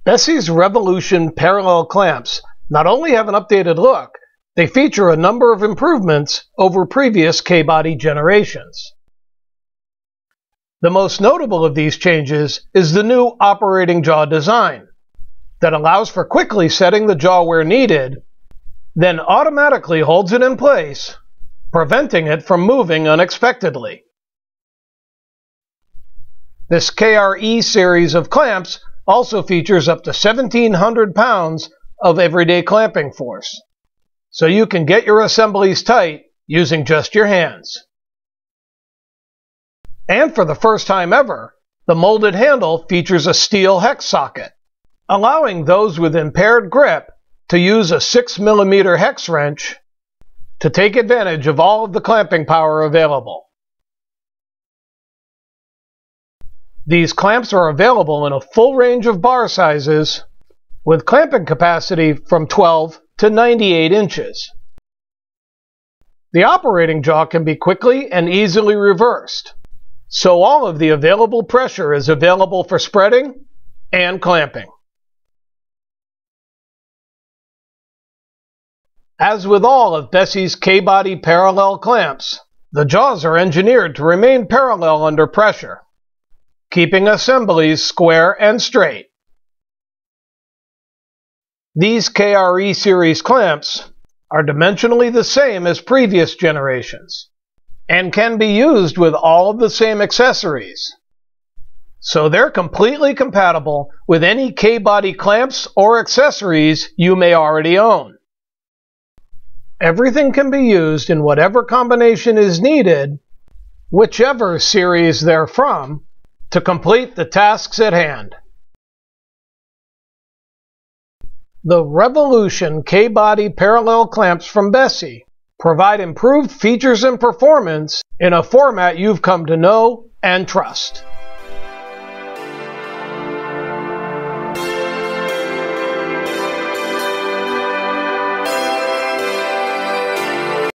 BESSEY's Revolution parallel clamps not only have an updated look, they feature a number of improvements over previous K-body generations. The most notable of these changes is the new operating jaw design that allows for quickly setting the jaw where needed, then automatically holds it in place, preventing it from moving unexpectedly. This KRE series of clamps also features up to 1,700 pounds of everyday clamping force, so you can get your assemblies tight using just your hands. And for the first time ever, the molded handle features a steel hex socket, allowing those with impaired grip to use a 6mm hex wrench to take advantage of all of the clamping power available. These clamps are available in a full range of bar sizes, with clamping capacity from 12 to 98 inches. The operating jaw can be quickly and easily reversed, so all of the available pressure is available for spreading and clamping. As with all of BESSEY's K-body parallel clamps, the jaws are engineered to remain parallel under pressure, keeping assemblies square and straight. These KRE series clamps are dimensionally the same as previous generations and can be used with all of the same accessories, so they're completely compatible with any K-body clamps or accessories you may already own. Everything can be used in whatever combination is needed, whichever series they're from, to complete the tasks at hand. The Revolution K-body parallel clamps from BESSEY provide improved features and performance in a format you've come to know and trust.